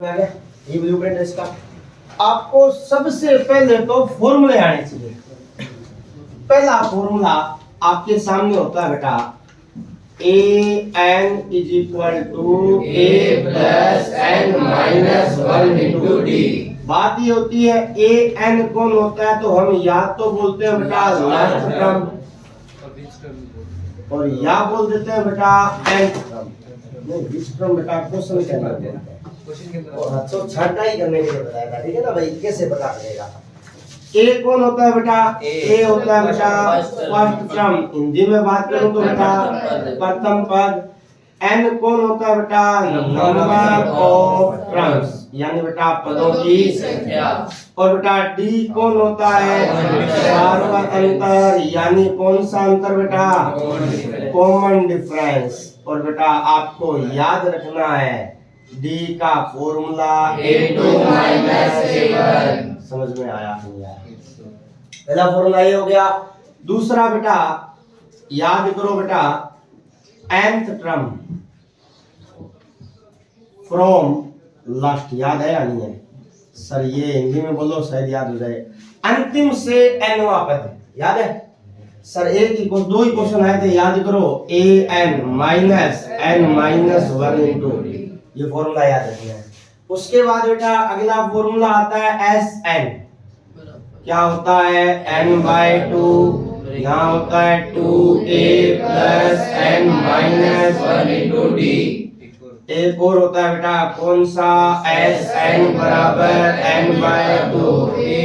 ये ब्लूप्रिंट है इसका। आपको सबसे पहले तो फॉर्मूले आने चाहिए। पहला फॉर्मूला आपके सामने होता है बेटा, a n is equal to a plus n minus 1 into d. बात ये होती है ए एन कौन होता है, तो हम या तो बोलते हैं बेटा लास्ट टर्म और या बोल देते हैं बेटा nth टर्म। नहीं विच टर्म बेटा क्वेश्चन के अंदर बोलते हैं, तो छांटा ही करने के लिए बताया था, ठीक है ना भाई। कैसे पता चलेगा ए कौन होता है बेटा, ए होता है बेटा फर्स्ट टर्म। हिंदी में बात करूं तो बेटा प्रथम पद। एन कौन होता है बेटा, नंबर ऑफ टर्म्स यानी बेटा पदों की संख्या। और बेटा डी कौन होता है, चारों का अंतर यानी कौन सा अंतर बेटा, कॉमन डिफरेंस। और बेटा आपको याद रखना है डी का फॉर्मूला a2 a1। समझ में आया नहीं आया? पहला फॉर्मूला ये हो गया। दूसरा बेटा याद करो बेटा, nth टर्म फ्रॉम लास्ट। याद है या नहीं है सर? ये हिंदी में बोलो शायद याद हो जाए। अंतिम से nवां पद याद है सर? एक ही दो ही क्वेश्चन आए थे, याद करो। a n minus n minus 1 into, ये फॉर्मूला याद रखना है। उसके बाद बेटा अगला फॉर्मूला आता है एस एन। क्या होता है, n बाय 2। यहाँ होता है 2a plus n minus 1 into D. एक और होता है बेटा कौन सा, एस एन बराबर n by 2a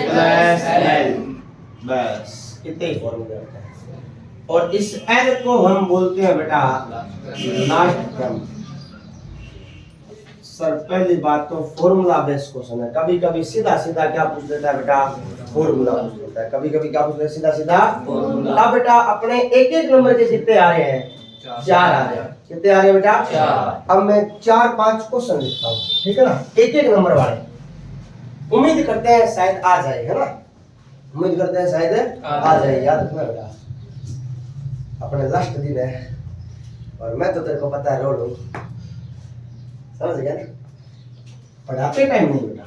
plus n। बस इतने ही फॉर्मूले होते हैं। और इस n को हम बोलते हैं बेटा लास्ट टर्म। सर पहली बात तो फॉर्मूला बेस्ड क्वेश्चन है। कभी कभी सीधा सीधा क्या पूछ देता है बेटा, फॉर्मूला पूछ देता है। कभी कभी क्या पूछ देता है, सीधा सीधा फॉर्मूला। अब बेटा अपने एक एक नंबर के कितने आ रहे हैं, 4 आ रहे हैं। कितने आ रहे हैं बेटा, 4। अब मैं 4-5 क्वेश्चन लिखता हूँ, ठीक है ना, एक एक नंबर वाले। उम्मीद करते हैं शायद आ जाए, है ना, उम्मीद करते हैं शायद आ जाए। याद रखना बेटा अपने लास्ट दिन है और मैं तो तेरे को पता है रोड हूँ, समझ गया ना। पढ़ाते टाइम नहीं बेटा,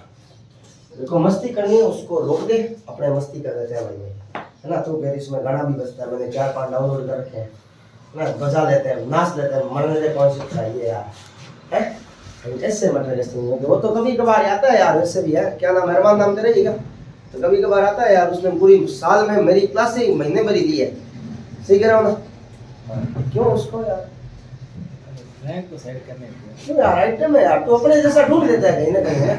देखो मस्ती करनी है उसको रोक दे, अपने मस्ती कर देते हैं भाई, है ना। तो फिर इसमें गाना भी बजता है, मैंने 4-5 डाउनलोड कर रखे हैं ना, बजा लेते हैं, नाच लेते हैं। मरने से कौन सी चाहिए यार, है ऐसे मरने जैसे नहीं होते। वो तो कभी कभार आता है यार, वैसे भी है, क्या नाम मेहरबान नाम तेरा ही का, तो कभी कभार आता है यार। उसने पूरी साल में मेरी क्लास से महीने भरी दी है, सही कह रहा हूँ ना। क्यों उसको यार रैंक को साइड करने क्यों यार, आइटम है यार, तो अपने जैसा ढूंढ लेता है कहीं ना कहीं, है।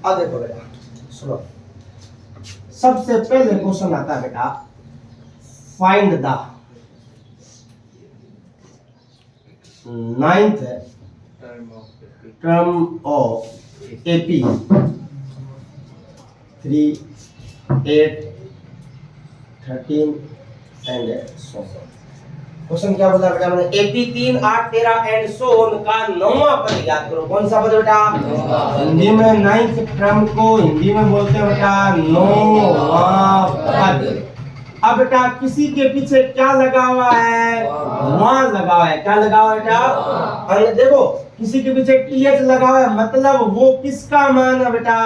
अब देखो बेटा सुनो, सबसे पहले क्वेश्चन आता है बेटा, find the 9th term of AP 3, 8, 13 and so. Question क्या बोला बेटा मैंने, एपी 3, 8, 13 एंड सो का 9वां पद याद करो। कौन सा पद बेटा, हिंदी में 9th टर्म को हिंदी में बोलते हैं बेटा 9वां पद। अब बेटा किसी के पीछे क्या लगा हुआ है, वहां लगा हुआ है। क्या लगा हुआ है बेटा, अरे देखो किसी के पीछे टीएच लगा हुआ है, मतलब वो किसका मान है बेटा,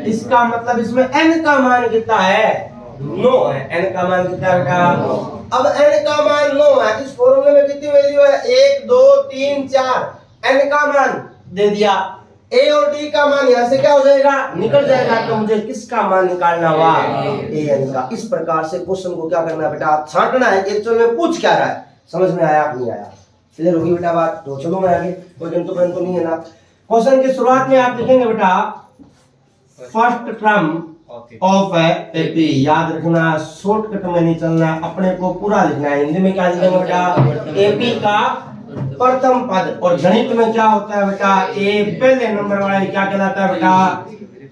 इसका मतलब इसमें n का मान कितना है, 9 है। n का मान कितना है बेटा, अब n का मान 9 है। इस फॉर्मूले में कितनी वैल्यू है, 1 2 3 4। n का मान दे दिया, a और d का मान यहाँ से क्या हो जाएगा, निकल जाएगा। तो मुझे किसका मान निकालना हुआ, an का। इस प्रकार से क्वेश्चन को क्या करना है बेटा, छांटना है एक्चुअल में पूछ क्या रहा है। समझ में आया नहीं आया, क्लियर होगी बेटा बात। तो चलो मैं आगे, कोई जंतु तो नहीं है ना। क्वेश्चन की शुरुआत में आप देखेंगे बेटा फर्स्ट टर्म ऑफ एपी। याद रखना, शॉर्टकट में नहीं चलना, अपने को पूरा लिखना है। हिंदी में क्या लिखेंगे बेटा, एपी का प्रथम पद। और गणित में क्या होता है बेटा, ए पहले नंबर वाला क्या कहलाता है बेटा।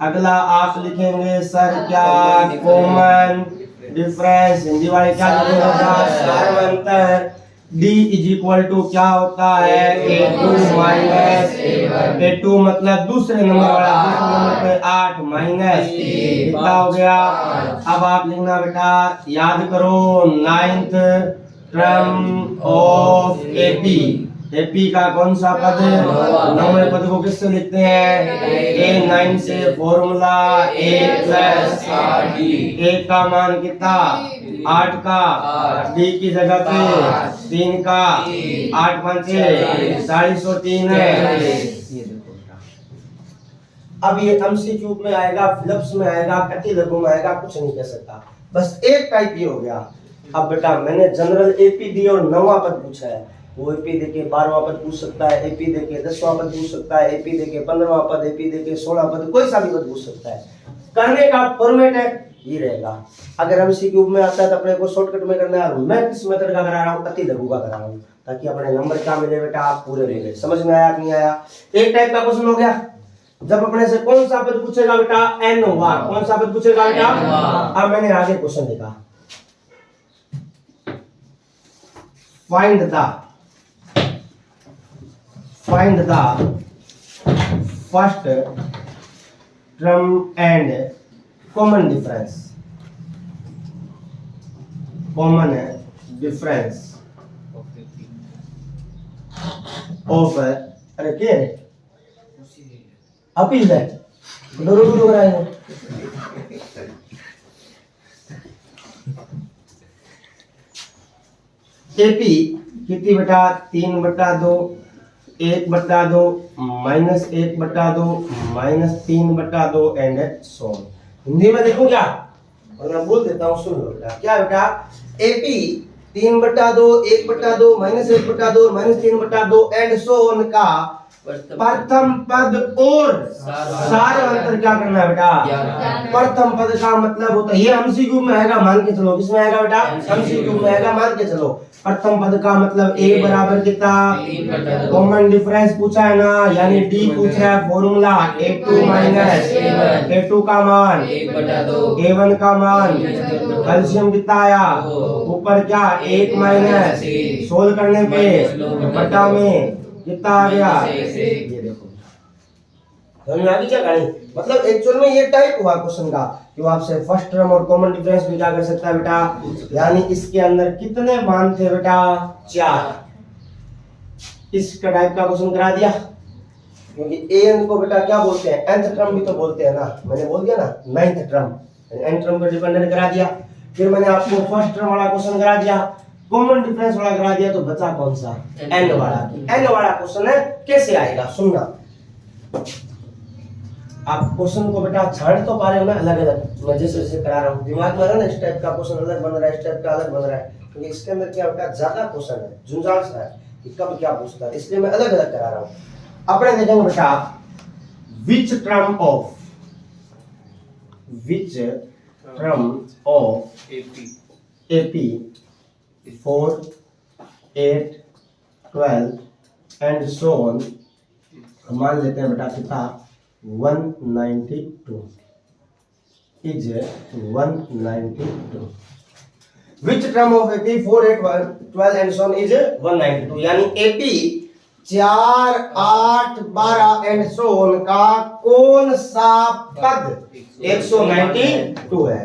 अगला आप लिखेंगे सर क्या, कॉमन डिफरेंस। हिंदी वाले क्या लिखेंगे बेटा, सार्वंतर। d इज इक्वल टू क्या होता है, a2 माइनस a2 मतलब दूसरे नंबर वाला, दूसरे नंबर पे 8 माइनस कितना हो गया। अब आप लिखना बेटा, याद करो 9th term of AP AP का कौन सा पद? नौवें पद को किससे लिखते हैं? A9 से फॉर्मूला A प्लस A का मान कितना? 8 का, D की जगह पे 3 का, 8 पंचे 403 है। ये देखो बेटा, अब ये एमसीक्यू में आएगा, फिलिप्स में आएगा, कटी लघु में आएगा, कुछ नहीं कह सकता, बस एक टाइप ही हो गया। अब बेटा मैंने जनरल एपी दी और 9वां पद पूछा है, वो एपी देके 12वां पद पूछ सकता है, एपी देके 10वां पद पूछ सकता है, एपी देके 15वां पद, एपी देके 16वां पद, कोई सा भी पद पूछ सकता है। करने का फॉर्मेट है ये रहेगा। अगर एमसीक्यू में आता है तो अपने को शॉर्टकट में करना है। मैं किस मेथड का करा रहा हूँ? अति लघु का करा रहा हूँ, ताकि अपने नंबर क्या मिले बेटा? आप पूरे मिले। समझ में आया कि नहीं आया? एक टाइप का क्वेश्चन हो गया। जब अपने से कौन सा पद पूछेगा बेटा? एन वार। कौन सा पद पूछेगा बेटा? अब मैंने आगे क्वेश्चन लिखा, find the first term and common difference of, अरे क्या है अपील है डोरो डोरो हो रहा है। एपी कितनी बेटा? 3/2, 1/2, -1/2, -3/2 एंड सो। हिंदी में देखो क्या, और मैं बोल देता हूँ, सुन लो बेटा। क्या बेटा? एपी 3/2, 1/2, -1/2, -3/2 एंड सो का प्रथम पद और सारे अंतर क्या करना है बेटा? प्रथम पद का मतलब होता है, ये एमसीक्यू में आएगा, मान के चलो। किसमें आएगा बेटा? एमसीक्यू में आएगा, मान के चलो। प्रथम पद का मतलब A बराबर कितना? कॉमन डिफरेंस पूछा है ना, यानी D पूछा है, फॉर्मूला A2 माइनस A2 का मान A1 का मान, कैल्शियम कितना आया? ऊपर क्या 1 माइनस, सोल्व करने पे बटा में कितना आ गया? ये देखो समझ में आ गई क्या कहानी? मतलब एक्चुअल में ये टाइप हुआ क्वेश्चन का कि वो आपसे फर्स्ट टर्म और कॉमन डिफरेंस भी क्या कर सकता है बेटा? यानी इसके अंदर कितने मान थे बेटा? 4। इसका टाइप का क्वेश्चन करा दिया, क्योंकि एन को बेटा क्या बोलते हैं? nth टर्म भी तो बोलते हैं ना। मैंने बोल दिया ना 9th टर्म, n टर्म को डिपेंडेंट करा दिया। फिर मैंने आपको फर्स्ट टर्म वाला क्वेश्चन करा दिया, कॉमन डिफरेंस वाला करा दिया, तो बचा कौन सा? n वाला। n वाला क्वेश्चन है, कैसे आएगा सुनना। आप क्वेश्चन को बेटा छाड़ तो पा रहे हो ना अलग अलग, मैं जैसे जैसे करा रहा हूँ दिमाग में ना, इस टाइप का क्वेश्चन अलग बन रहा है, इस टाइप का अलग बन रहा है, क्योंकि इसके अंदर क्या बेटा ज्यादा क्वेश्चन है, झुंझाड़ सा है कि कब क्या पूछता है, इसलिए मैं अलग अलग करा रहा हूँ। अपने देखेंगे बेटा, which term of AP 4, 8, 12 and so on, मान लेते हैं बेटा कितना? 192 is 192. Which term of AP 4, 8, 12 and so on is 192? यानी AP 4, 8, 12 एंड सो ऑन का कौन सा पद 192 है?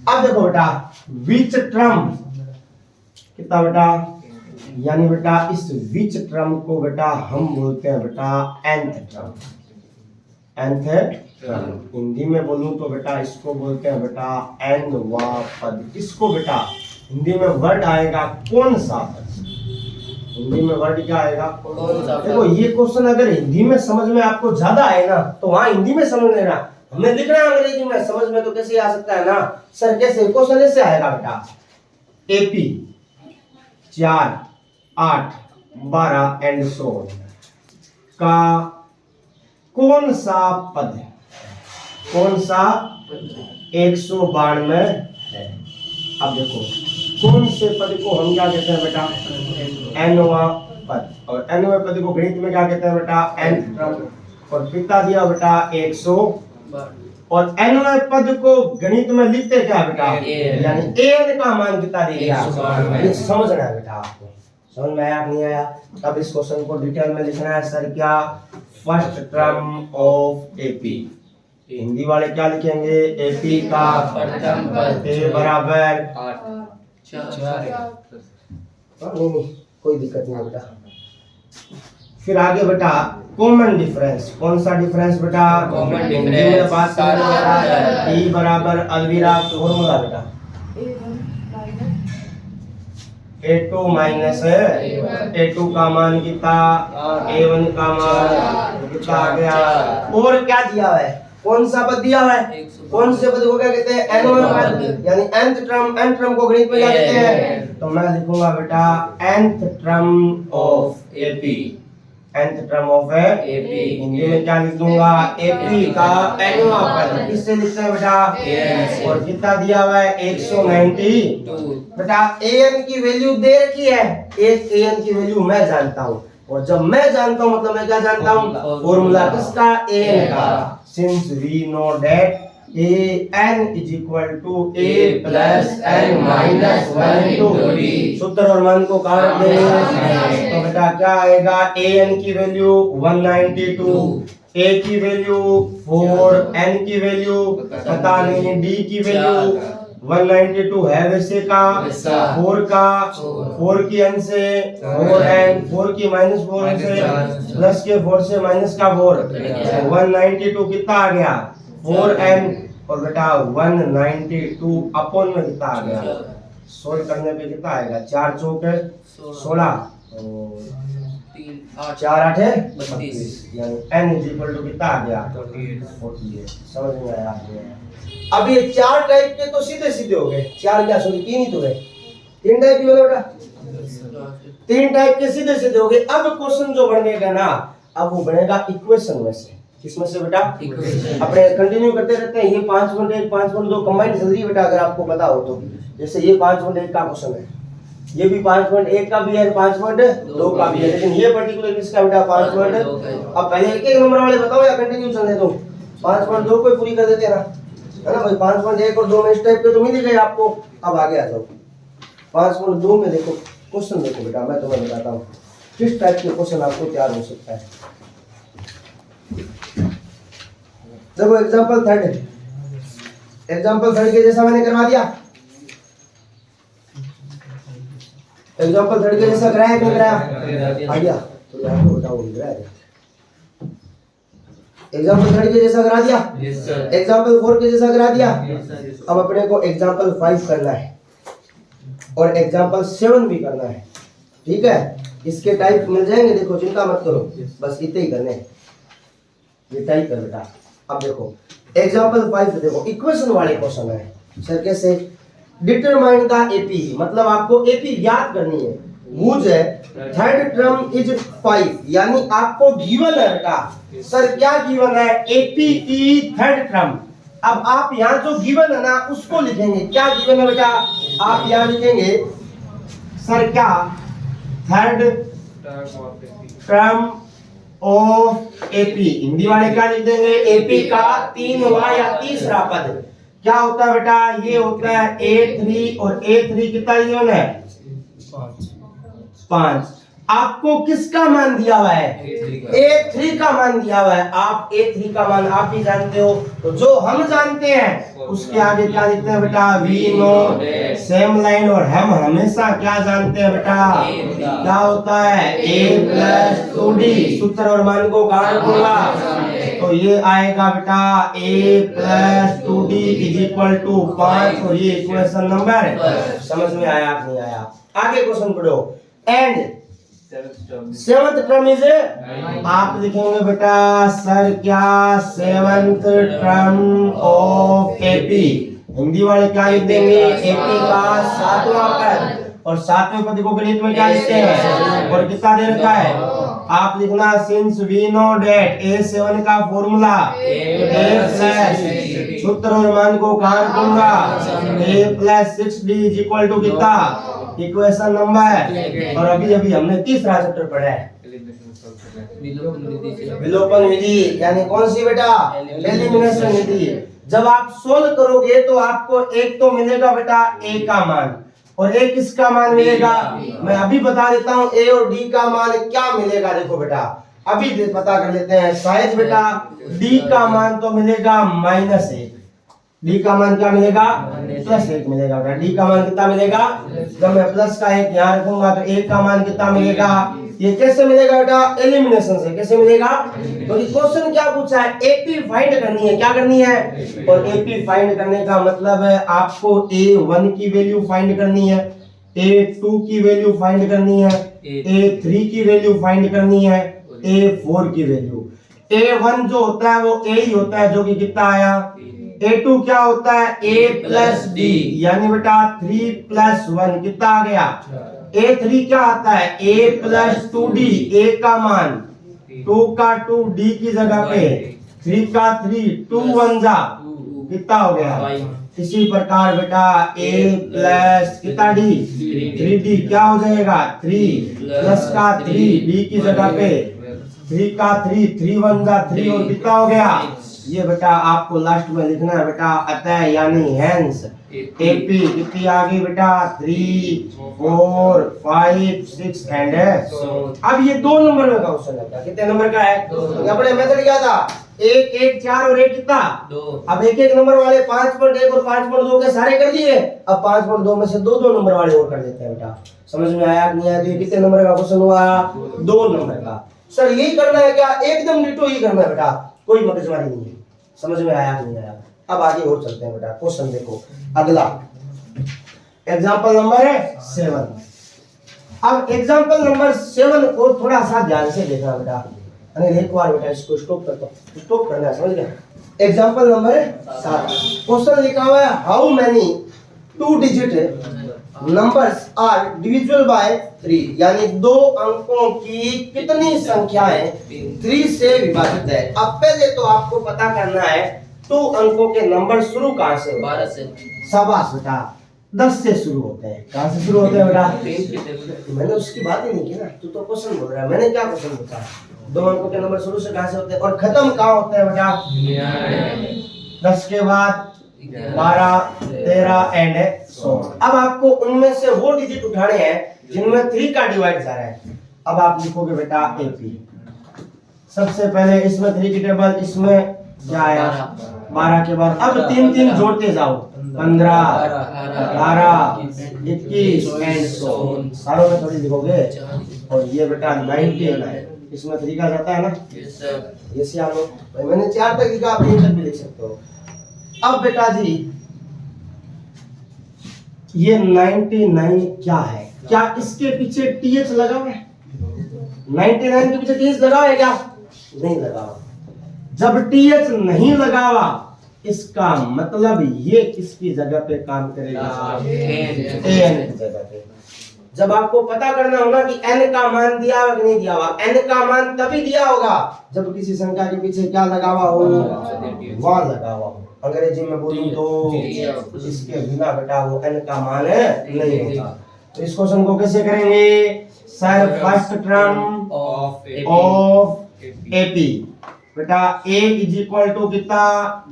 अब देखो बेटा, विच टर्म कितना बेटा? यानी बेटा इस विच टर्म को बेटा हम बोलते हैं बेटा nth term. nth term Hindi में बोलूं तो बेटा इसको बोलते हैं बेटा n-वा पद। इसको बेटा हिंदी में वर्ड आएगा कौन सा पद? हिंदी में वर्ड क्या आएगा? कौन सा? देखो ये क्वेश्चन अगर हिंदी में समझ में आपको ज्यादा आए ना, तो वहां हिंदी में समझ लेना, हमें लिखना है अंग्रेजी में, समझ में तो कैसे आ सकता है ना सर? कैसे क्वेश्चन ऐसे आएगा बेटा, एपी 4, 8, 12 एंड सो का कौन सा पद है? कौन सा 192 है? अब देखो कौन से पद को हम क्या कहते हैं बेटा? n-वा पद। और n-वे पद को गणित में क्या कहते हैं बेटा? nth term. और कितना दिया बेटा? 100। और n-वे पद को गणित में लिखते क्या बेटा? यानी n का मान कितना दे दिया? ये समझना है बेटा आपको। समझ में आया नहीं आया? अब इस क्वेश्चन को डिटेल में लिखना है सर। क्या? First term of AP. Hindi वाले क्या लिखेंगे? एपी का प्रथम पद ए बराबर 8। नहीं कोई दिक्कत नहीं बेटा, फिर आगे बेटा कॉमन डिफरेंस, कौन सा डिफरेंस बेटा? Common हिंदी में difference, बात करें बेटा, सारा। E बराबर अलविरा फॉर्मूला बेटा A2 माइनस A2 का मान कितना, A1 का मान कितना आ गया, और क्या दिया हुआ है, कौन सा पद दिया हुआ है, कौन से पद को क्या कहते हैं? एनोन पद, यानी nth टर्म, nth टर्म को गणित में क्या कहते हैं? तो मैं लिखूंगा बेटा nth term of AP nth term of Hindi में क्या लिख दूंगा? AP का एनवा पद, किससे लिखते हैं बेटा? AN और कितना दिया हुआ है? 192 बेटा an की वैल्यू दे रखी है, एक an की वैल्यू मैं जानता हूँ, और जब मैं जानता हूँ मतलब मैं क्या जानता हूँ? फॉर्मूला किसका? an का। Since we know that an is equal to a plus n minus 1 to b, सूत्र और मान को काट देंगे तो बेटा क्या आएगा? an की वैल्यू 192, a की वैल्यू 4, n की वैल्यू पता नहीं, d की वैल्यू 192 है वैसे का, 4 का, 4 की n से 4n, 4 की माइनस 4 से प्लस के 4 से माइनस का 4, 192 कितना आ गया? 4n, और बेटा 192 अपॉन में कितना आ गया? सोल्व करने पे कितना आएगा? 4 चौक 16, 4 8 32, यानी n इज इक्वल टू कितना आ गया? 48। समझ में आया आपको? अब ये 4 टाइप के तो सीधे सीधे हो गए, 4 क्या सॉरी 3 ही तो गए, 3 टाइप ही हो गए बेटा, 3 टाइप के सीधे सीधे हो गए। अब क्वेश्चन जो बनेगा ना, अब वो बनेगा इक्वेशन में से, किसमें से बेटा? अपने कंटिन्यू करते रहते हैं, ये 5.1 5.2 कंबाइंड चल रही है बेटा, अगर आपको पता हो तो। जैसे ये 5.1 का क्वेश्चन है, ये भी 5.1 का भी है, 5.2 का भी है, लेकिन ये पर्टिकुलर किसका बेटा? 5.2। अब पहले एक एक नंबर वाले बताओ या कंटिन्यू चलने दो? 5.2 को पूरी कर देते हैं ना, है ना भाई? 5.1 और 2 में इस टाइप के तो मिल ही गए आपको। अब आगे आ जाओ 5.2 में, देखो क्वेश्चन देखो बेटा, मैं तुम्हें बताता हूँ किस टाइप के क्वेश्चन आपको तैयार हो सकता है। देखो एग्जांपल थर्ड के जैसा मैंने करवा दिया, एग्जांपल थर्ड के जैसा कराया कि नहीं कराया? आ गया तो यार को बताओ कराया। एग्जांपल थर्ड के जैसा करा दिया, एग्जांपल 4 के जैसा करा दिया। अब अपने को एग्जांपल 5 करना है और एग्जांपल 7 भी करना है, ठीक है? इसके टाइप मिल जाएंगे, देखो चिंता मत करो, बस इतने ही करने, ये टाइप कर बेटा। अब देखो एग्जांपल 5 देखो, इक्वेशन वाले क्वेश्चन है सर। कैसे? डिटरमाइन द एपी, मतलब आपको एपी ज्ञात करनी है। वुज है थर्ड टर्म इज 5, यानी आपको गिवन है बेटा। सर क्या गिवन है? एपी की थर्ड टर्म। अब आप यहाँ जो गिवन है ना उसको लिखेंगे, क्या गिवन है बेटा? आप यहाँ लिखेंगे सर क्या? Third term of AP. Hindi वाले क्या लिख देंगे? एपी का 3वां या तीसरा पद। क्या होता है बेटा? ये होता है A3, और A3 कितना गिवन है? 5। आपको किसका मान दिया हुआ है? A3 का मान दिया हुआ है। आप A3 का मान आप भी जानते हो, तो जो हम जानते हैं उसके आगे क्या लिखते हैं बेटा? We know, same line. और हम हमेशा क्या जानते हैं बेटा? क्या होता है? A plus 2D। सूत्र और मान को काट दूंगा तो ये आएगा बेटा A plus 2D is equal to 5, और ये इक्वेशन नंबर। समझ में आया आप? नहीं आया? आगे क्वेश्चन पढ़ो। एंड सेवंथ टर्म इज, आप लिखेंगे बेटा सर क्या? Seventh term of AP. Hindi वाले क्या लिख देंगे? एपी का 7वां पद, और 7वें पद को गणित में क्या लिखते हैं? और कितना दे रखा है? आप लिखना since we know that A7 का फॉर्मूला A प्लस, सूत्र और मान को काट दूंगा, A plus 6D is equal to कितना? Equation number. और अभी अभी हमने तीसरा चैप्टर पढ़ा है विलोपन विधि, यानी कौन सी बेटा? एलिमिनेशन विधि। जब आप सोल्व करोगे तो आपको एक तो मिलेगा बेटा A का मान, और एक किसका मान मिलेगा? मैं अभी बता देता हूँ A और D का मान क्या मिलेगा। देखो बेटा अभी पता कर लेते हैं। शायद बेटा D का मान तो मिलेगा -1, D का मान क्या मिलेगा? +1 मिलेगा बेटा। D का मान कितना मिलेगा? जब मैं प्लस का 1 यहाँ रखूंगा तो A का मान कितना मिलेगा? ये कैसे मिलेगा बेटा? एलिमिनेशन से। कैसे मिलेगा? क्योंकि क्वेश्चन क्या पूछा है? एपी फाइंड करनी है। क्या करनी है? और एपी फाइंड करने का मतलब है आपको A1 की वैल्यू फाइंड करनी है, A2 की वैल्यू फाइंड करनी है, A3 की वैल्यू फाइंड करनी है, A4 की वैल्यू। A1 जो होता है वो A ही होता है, जो कि कितना आया? A2 क्या होता है? A प्लस D, यानी बेटा 3 प्लस 1 कितना आ गया? A3 क्या आता है? A प्लस 2D, A का मान 2 का 2 D की जगह पे 3 का 3, 2 1 जा कितना हो गया? इसी प्रकार बेटा A प्लस कितना D? 3D क्या हो जाएगा? 3 प्लस का 3 D की जगह पे 3 का 3, 3 1 जा 3 और कितना हो गया? ये बेटा आपको लास्ट में लिखना है बेटा, अतः यानी हेंस एपी कितनी आ गई बेटा? 3 4 5 6 एंड अब ये 2 नंबर में क्वेश्चन है। कितने नंबर का है? अपने मेथड क्या था? 1 1 4 और 1 कितना? 2। अब एक एक नंबर वाले 5.1 और 5.2 के सारे कर दिए। अब 5.2 में से 2 नंबर वाले और कर देते हैं बेटा। समझ में आया नहीं आया? कितने नंबर का क्वेश्चन हुआ? 2 नंबर का। सर यही करना है क्या? एकदम डिटो ही करना है बेटा, कोई मगजमारी नहीं है। समझ में आया नहीं आया? अब आगे और चलते हैं बेटा। क्वेश्चन देखो अगला, एग्जांपल नंबर 7। अब एग्जांपल नंबर 7 को थोड़ा सा ध्यान से देखना बेटा। अरे एक बार बेटा इसको स्टॉप कर दो, स्टॉप करना है, समझ गए? एग्जांपल नंबर 7 क्वेश्चन लिखा हुआ है, how many 2 digit numbers are divisible by 3, यानी 2 अंकों की कितनी संख्याएं 3 से विभाजित है। अब पहले तो आपको पता करना है 2 अंकों के नंबर शुरू कहां से? 12 से। शाबाश बेटा, 10 से शुरू होते हैं। कहां से शुरू होते हैं बेटा? मैंने उसकी बात ही नहीं की ना, तू तो क्वेश्चन बोल रहा है। मैंने क्या क्वेश्चन पूछा? 2 अंकों के नंबर शुरू से कहां से होते हैं और खत्म कहां होते हैं बेटा? 10 के बाद 12 13 एंड 16। अब आपको उनमें से वो डिजिट उठाने हैं जिनमें 3 का डिवाइड जा रहा है। अब आप लिखोगे बेटा एपी। सबसे पहले इसमें 3 की टेबल, इसमें क्या आया? 12 के बाद अब 3 3 जोड़ते जाओ, 15 18 21 एंड 16। सारों में थोड़ी लिखोगे। और ये बेटा 19 है, इसमें 3 का जाता है ना? यस या नो? मैंने 4 तक लिखा, आप 3 तक भी लिख सकते हो। अब बेटा जी ये 99 क्या है? क्या इसके पीछे टीएच लगा हुआ है? 99 के पीछे टीएच लगा हुआ है क्या? नहीं लगा हुआ। जब टीएच नहीं लगा हुआ इसका मतलब ये किसकी जगह पे काम करेगा? एन की जगह पे। जब आपको पता करना होगा कि n का मान दिया हुआ कि नहीं दिया हुआ, n का मान तभी दिया होगा जब किसी संख्या के पीछे क्या लगा हुआ हो? 1 लगा हुआ हो। अंग्रेजी में बोलूं तो इसके बिना बेटा वो n का मान नहीं होता। तो इस क्वेश्चन को कैसे करेंगे? Sir first term of AP बेटा a इज इक्वल टू कितना?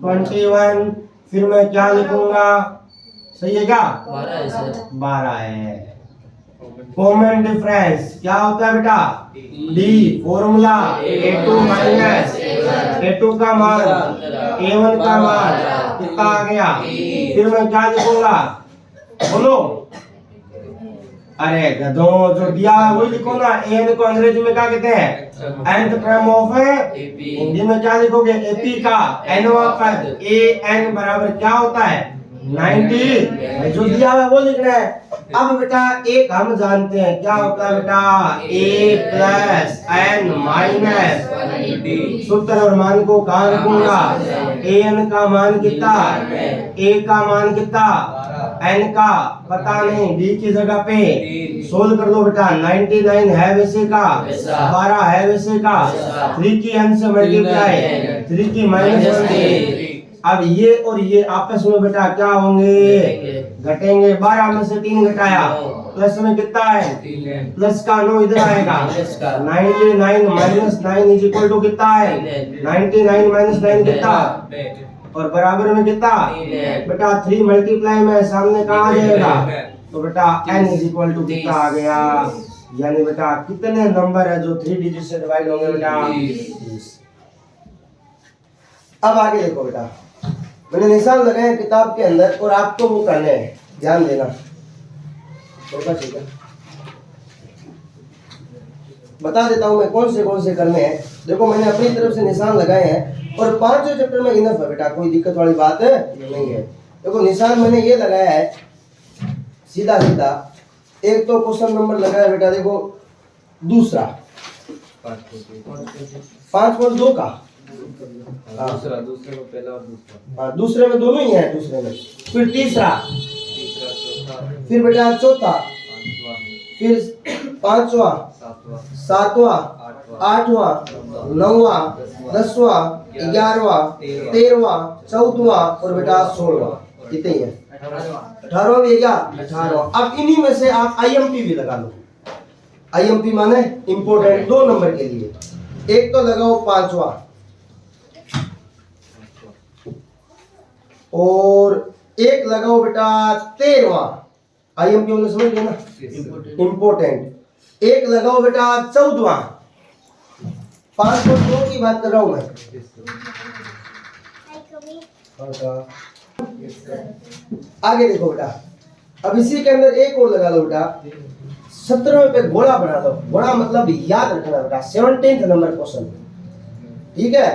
21। फिर मैं क्या लिखूंगा? सही है क्या? 12 है। कॉमन डिफरेंस क्या होता है बेटा? d formula a2 minus a2 का मान a1 का मान कितना आ गया? फिर मैं क्या लिखूंगा? बोलो। अरे गधों, जो दिया है वही लिखो ना। an को अंग्रेजी में क्या कहते हैं? nth टर्म ऑफ हिंदी में क्या लिखोगे? एपी का nवां पद an बराबर क्या होता है? 90। जो दिया हुआ वो लिखना है। अब बेटा एक हम जानते हैं क्या होता है बेटा? a प्लस n माइनस सूत्र और मान को कहाँ रखूंगा? an का मान कितना? a का मान कितना? n का पता नहीं, d की जगह पे सोल्व कर लो बेटा। 99 है वैसे का, 12 है वैसे का, 3 की n से मल्टीप्लाई, 3 की माइनस। अब ये और ये आपस में बेटा क्या होंगे? घटेंगे। 12 में से 3 घटाया, प्लस में कितना है? प्लस का 9 इधर आएगा। 99 माइनस 9 इज इक्वल टू कितना है? 99 माइनस 9 कितना? और बराबर में कितना? बेटा 3 मल्टीप्लाई में सामने कहाँ आ जाएगा? तो बेटा n इज इक्वल टू कितना आ गया? यानी बेटा कितने नंबर है जो 3 डिजिट से डिवाइड होंगे बेटा? 20। अब आगे देखो बेटा, मैंने निशान लगाए हैं किताब के अंदर और आपको वो करने हैं, ध्यान देना। ठीक है। बता देता हूँ मैं कौन से करने हैं। देखो मैंने अपनी तरफ से निशान लगाए हैं और पांचों चैप्टर में इनफ है बेटा, कोई दिक्कत वाली बात नहीं है। देखो निशान मैंने ये लगाया है सीधा सीधा। एक तो क्वेश्चन नंबर लगाया बेटा, देखो दूसरा 5.2 का, दूसरे को पहला और दूसरा। हाँ दूसरे में दोनों ही है, दूसरे में फिर तीसरा, फिर बेटा चौथा, फिर पांचवा, सातवां, आठवां, नौवां, 10वां, 11वां, 13वां, 14वां और बेटा 16वां। कितने हैं? 18वां भी है क्या? 18वां। अब इन्हीं में से आप आईएमपी भी लगा लो। आईएमपी माने इंपोर्टेंट 2 नंबर के लिए। एक तो लगाओ 5वां और एक लगाओ बेटा 13वां। आईएमपी में समझ गए ना, इंपोर्टेंट। एक लगाओ बेटा 14वां। 5.2 की बात कर रहा हूं मैं। आगे देखो बेटा, अब इसी के अंदर एक और लगा लो बेटा 17वें पे घोड़ा बना दो। घोड़ा मतलब याद रखना बेटा 17th नंबर क्वेश्चन, ठीक है।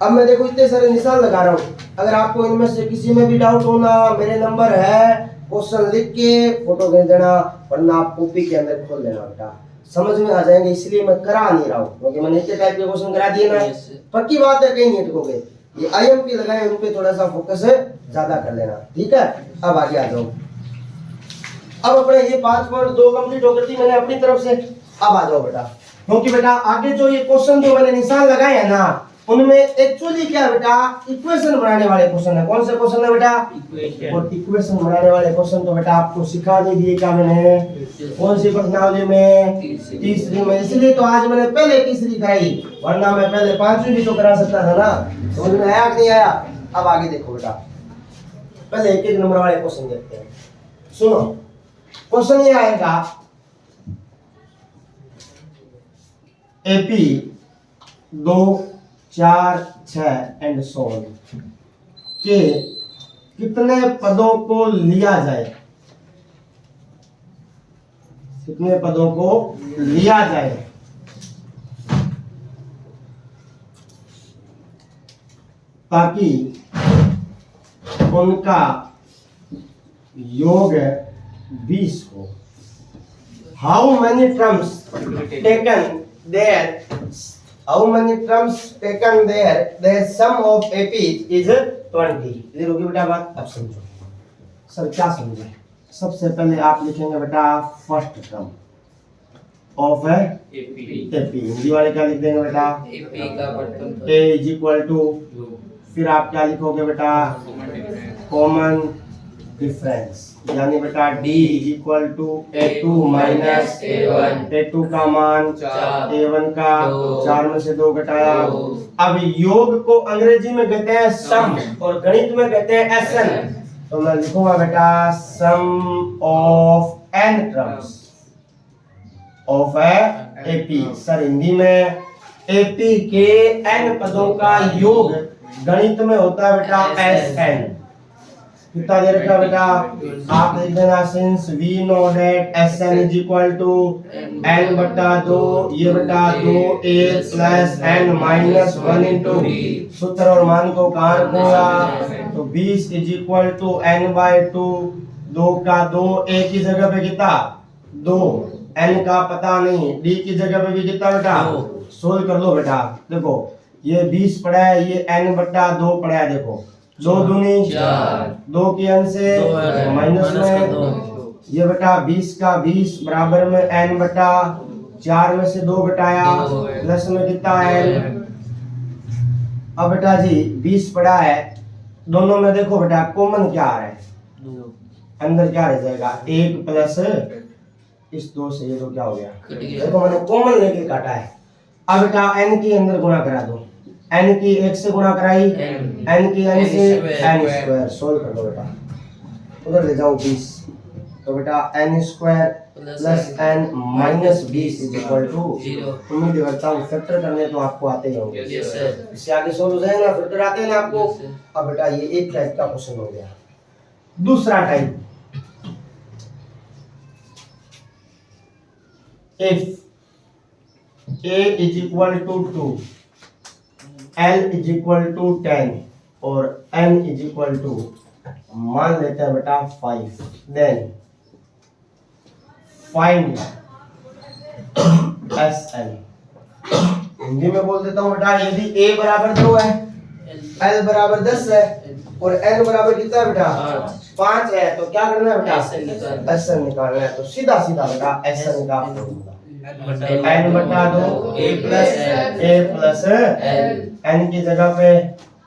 अब मैं देखो इतने सारे निशान लगा रहा हूँ, अगर आपको इनमें से किसी में भी डाउट होना, मेरे नंबर है, क्वेश्चन लिख के फोटो भेज देना, वरना आप कॉपी के अंदर खोल देना बेटा, समझ में आ जाएंगे। इसलिए मैं करा नहीं रहा हूँ क्योंकि मैंने इतने टाइप के क्वेश्चन करा दिए ना, पक्की बात है कहीं नहीं अटकोगे। ये आईएमपी लगाए उन पे थोड़ा सा फोकस ज्यादा कर लेना, ठीक है। अब आगे आ जाओ। अब अपने ये 5.2 कंप्लीट हो गई मैंने अपनी तरफ से। अब आ जाओ बेटा, क्योंकि बेटा आगे जो ये क्वेश्चन जो मैंने निशान लगाए हैं ना, उनमें एक्चुअली क्या है बेटा, इक्वेशन बनाने वाले क्वेश्चन है। कौन से क्वेश्चन है बेटा? और इक्वेशन बनाने वाले क्वेश्चन तो बेटा आपको सिखा नहीं दिए क्या मैंने? कौन सी प्रश्नावली में? तीसरी में। इसलिए तो आज मैंने पहले तीसरी कराई, वरना मैं पहले 5वीं भी तो करा सकता था ना। समझ में आया कि नहीं आया? अब आगे देखो बेटा, पहले एक एक नंबर वाले क्वेश्चन देखते हैं। सुनो, क्वेश्चन ये आएगा एपी 2, 4, 6 एंड सो ऑन के कितने पदों को लिया जाए, कितने पदों को लिया जाए ताकि उनका योग 20 हो। How many terms taken there, how many terms taken there, the sum of AP is 20। Clear होगी बेटा बात? अब समझो सर क्या समझे। सबसे पहले आप लिखेंगे बेटा first term of AP. Hindi वाले क्या लिख देंगे बेटा? ए इज इक्वल टू, फिर आप क्या लिखोगे बेटा? कॉमन डिफरेंस, यानी बेटा D is equal to A2 minus A1 का मान A1 का 4 में से 2 घटाया। अब योग को अंग्रेजी में कहते हैं सम और गणित में कहते हैं SN। तो मैं लिखूंगा बेटा sum of n terms of AP। Sir Hindi में AP के n पदों का योग गणित में होता है बेटा SN। कितना दे रखा बेटा? आप लिख देना since we know that SN is equal to n बटा 2, ये बटा 2a plus n minus 1 into सूत्र और मान को कहाँ रखूंगा? तो 20 is equal to n by 2, 2 का 2, a की जगह पे कितना 2, n का पता नहीं, d की जगह पे भी कितना बेटा? सोल्व कर लो बेटा। देखो ये 20 पड़ा है, ये n बटा 2 पड़ा है। देखो 2 दूनी 4, 2 की n से माइनस में, ये बेटा 20 का 20 बराबर में n बटा 4 में से 2 घटाया प्लस में कितना n। अब बेटा जी 20 पड़ा है, दोनों में देखो बेटा कॉमन क्या आ रहा है? अंदर क्या रह जाएगा? 1 प्लस इस 2 से ये 2 क्या हो गया? देखो मैंने कॉमन लेके काटा है। अब बेटा n की अंदर गुणा करा दो, n की 1 से गुणा कराई, n की n से n स्क्वायर। सोल्व कर दो बेटा, उधर ले जाओ 20। तो बेटा n square plus n minus 20 is equal to 0। उम्मीद करता हूँ फैक्टर करने तो आपको आते ही होंगे। इससे आगे सोल्व हो जाएगा, फैक्टर आते हैं ना आपको। अब बेटा ये एक टाइप का क्वेश्चन हो गया। दूसरा type, if a is equal to 2, l is equal to 10 और n इज इक्वल टू मान लेते हैं बेटा 5, देन फाइंड Sn। हिंदी में बोल देता हूँ बेटा, यदि a बराबर 2 है, l बराबर 10 है और n बराबर कितना है बेटा 5 है, तो क्या करना है बेटा Sn निकालना है। तो सीधा सीधा बेटा Sn का फॉर्मूला n बटा 2 a प्लस n की जगह पे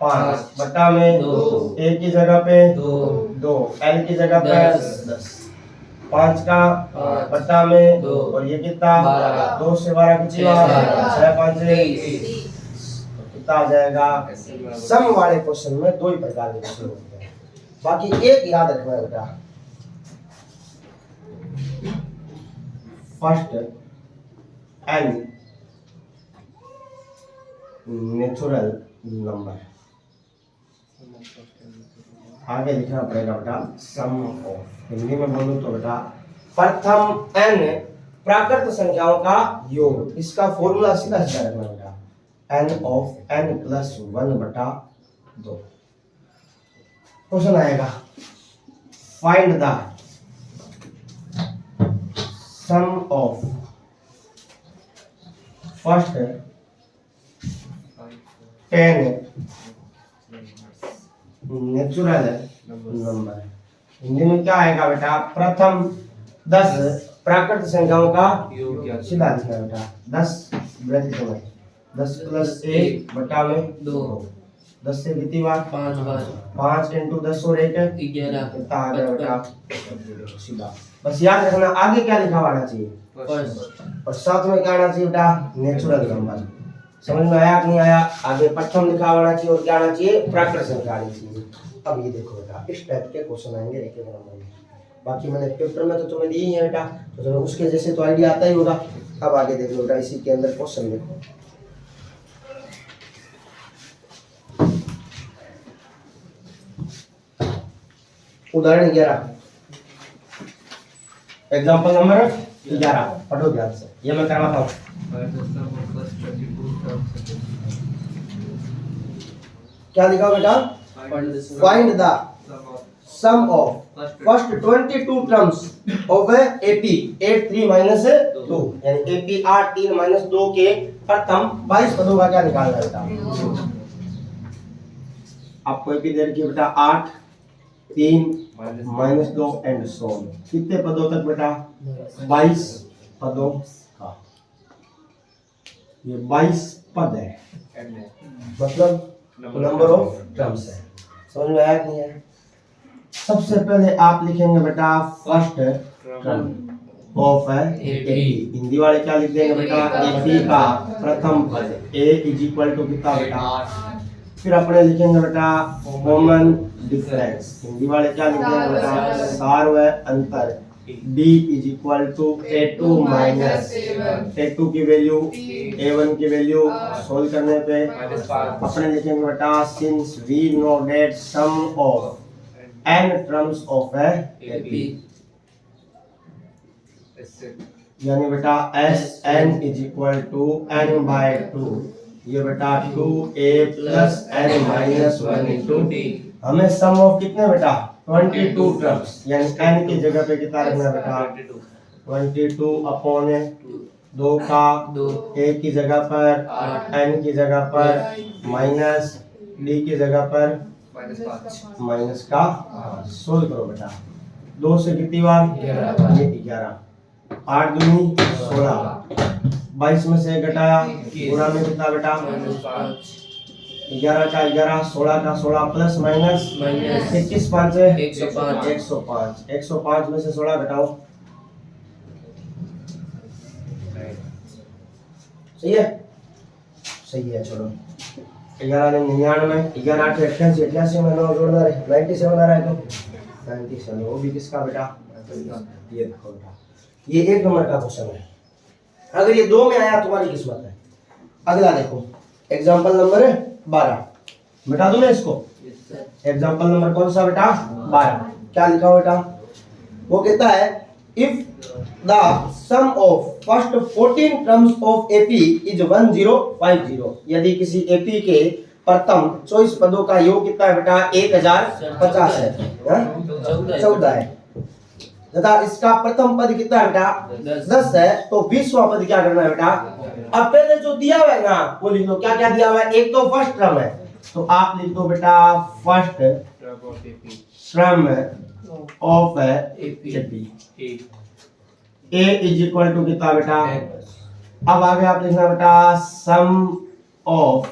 5 बटा में 2 a की जगह पे 2 l की जगह पे 10 5 का बटा में 2 और ये कितना 2 से 12 कितनी बार 6 5 कितना आ जाएगा। सम वाले क्वेश्चन में दो ही प्रकार के क्वेश्चन होते हैं, बाकी एक याद रखना है बेटा, फर्स्ट एन नेचुरल नंबर, आगे लिखना पड़ेगा बेटा सम ऑफ। हिंदी में बोलूं तो बेटा प्रथम n प्राकृत संख्याओं का योग, इसका फॉर्मूला सीधा सीधा रखना बेटा n ऑफ n प्लस 1 बटा 2। क्वेश्चन आएगा find the sum of first 10 natural number. Hindi में क्या आएगा बेटा, प्रथम 10 प्राकृत संख्याओं का योग, सीधा लिखना बेटा 10 ब्रैकेट में 10 प्लस 1 बटा में 2, 10 से कितनी बार 5 इंटू 10 और 1 11 कितना आ गया बेटा सीधा। बस याद रखना आगे क्या लिखा होना चाहिए और साथ में क्या आना चाहिए बेटा नेचुरल नंबर। समझ में आया कि नहीं आया, आगे प्रथम लिखा होना चाहिए और क्या आना चाहिए प्राकृत संख्या आनी चाहिए। अब ये देखो बेटा इस टाइप के क्वेश्चन आएंगे एक एक नंबर में, बाकी मैंने पेपर में तो तुम्हें दी ही है बेटा, तो तुम्हें उसके जैसे तो आइडिया आता ही होगा। अब आगे देख लो बेटा, इसी के अंदर क्वेश्चन देखो, उदाहरण 11 एग्जांपल नंबर 11 पढ़ो ध्यान से, ये मैं करवाता हूँ। क्या लिखा बेटा, find the sum of first 22 terms of AP 8 3 minus 2, यानी AP 8 3 माइनस 2 के प्रथम 22 पदों का क्या निकालना है बेटा। आपको AP दे रखी है बेटा 8 3 माइनस 2 एंड सो ऑन, कितने पदों तक बेटा 22 पदों का, ये 22 पद है मतलब नंबर ऑफ टर्म्स है। समझ में आया कि नहीं है। सबसे पहले आप लिखेंगे बेटा first term of AP, Hindi वाले क्या लिख देंगे बेटा AP का प्रथम पद A इज इक्वल टू कितना बेटा, फिर अपने लिखेंगे बेटा कॉमन डिफरेंस, हिंदी वाले क्या लिख देंगे बेटा सार व अंतर D is equal to A2 minus A2 की वैल्यू A1 की वैल्यू सोल्व करने पे अपने लिखेंगे बेटा since we know that sum of n terms of AP, यानी बेटा Sn is equal to n by 2, ये बेटा 2a plus n minus 1 into d। हमें सम ऑफ कितने बेटा 22 टर्म्स, यानी n की जगह पे कितना रखना है बेटा 22 अपॉन 2 का 1 की जगह पर n की जगह पर माइनस d की जगह पर माइनस का सोल्व करो बेटा 2 से कितनी बार 11 8 दूनी 16 22 में से घटाया गुणा में कितना बेटा 11 का 11 16 का 16 प्लस माइनस 21 5 105 105 में से 16 घटाओ, सही है सही है। चलो 11 99 11 8 88 88 में 9 जोड़ना है 97 आ रहा है तो 97, वो भी किसका बेटा ये देखो बेटा, ये एक नंबर का क्वेश्चन है। अगर ये 2 में आया तुम्हारी किस्मत है। अगला देखो एग्जांपल नंबर 12, मिटा दूं मैं इसको। एग्जांपल नंबर कौन सा बेटा 12, क्या लिखा हो बेटा, वो कहता है if the sum of first 14 terms of AP is 1050, यदि किसी AP के प्रथम 24 पदों का योग कितना है बेटा 1050 है, 14 है, तथा इसका प्रथम पद कितना है बेटा 10 है, तो 20वां पद क्या करना है बेटा। अब पहले जो दिया हुआ है ना वो लिख दो, क्या क्या दिया हुआ है। एक तो फर्स्ट टर्म है, तो आप लिख दो बेटा first term of AP, a is equal to कितना बेटा। अब आगे आप लिखना बेटा sum of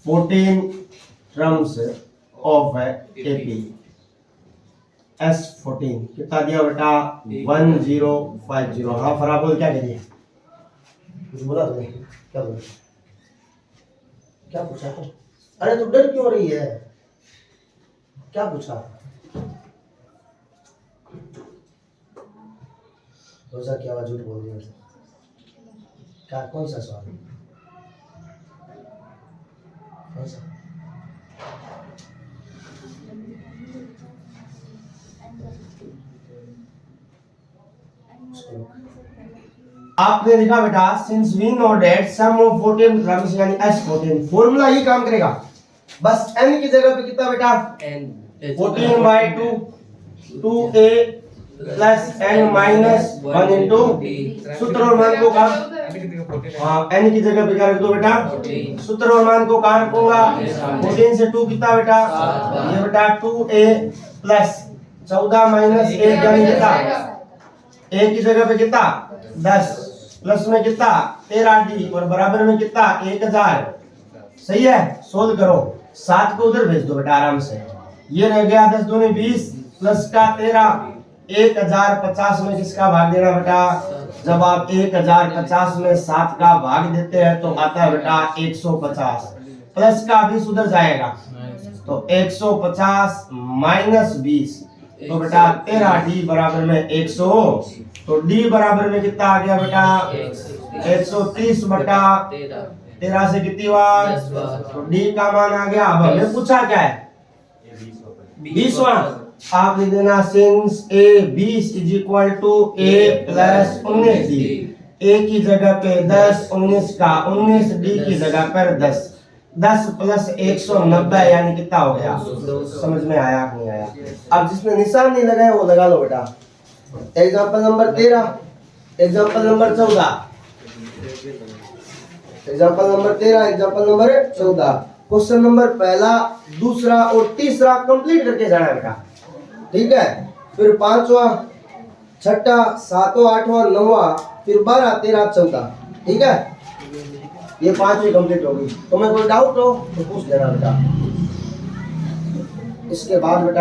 14 terms of AP, S14 कितना दिया बेटा 1050। हाँ फराबोल क्या करिए, कुछ बोला तुमने, क्या बोला, क्या पूछा तो? अरे तू डर क्यों रही है, क्या पूछा? रोजा क्या आवाज झूठ बोल दिया, क्या कौन सा सवाल, कौन सा? आपने लिखा बेटा since we know that sum of 14 terms यानी S14, फॉर्मूला ही काम करेगा, बस n की जगह पे कितना बेटा 14/2 2a plus n minus 1 into सूत्र और मान को कहाँ, हाँ n की जगह पे क्या रख दो बेटा, सूत्र और मान को कहाँ रखूंगा, 14 से 2 कितना बेटा, ये बेटा 2a प्लस 14 माइनस 1 यानी कितना, a की जगह पे कितना 10 प्लस में कितना 13d और बराबर में कितना 1000, सही है। सोल्व करो, 7 को उधर भेज दो बेटा आराम से, ये रह गया 10 दूनी 20 प्लस का 13, 1050 में किसका भाग देना बेटा, जब आप 1050 में 7 का भाग देते हैं तो आता है बेटा 150, प्लस का 20 उधर जाएगा तो 150 माइनस 20, तो बेटा 13d बराबर में 100, तो d बराबर में कितना आ गया बेटा 130 बटा 13 से कितनी बार, तो d का मान आ गया। अब हमें पूछा क्या है 20वां, आप लिख देना since a 20 is equal to a plus 19d, a की जगह पे 10 19 का 19d की जगह पर 10 10 प्लस 190 यानी कितना हो गया, समझ में आया कि नहीं आया। अब जिसने निशान नहीं लगाया वो लगा लो बेटा। Example number 13, example number 14, example number 13, example number 14, question number पहला दूसरा और तीसरा कंप्लीट करके जाना है बेटा, ठीक है। फिर 5वां 6वां 7वां 8वां 9वां फिर 12 13 14, ठीक है। ये 5वीं कंप्लीट होगी। तुम्हें कोई डाउट हो तो पूछ लेना बेटा, इसके बाद बेटा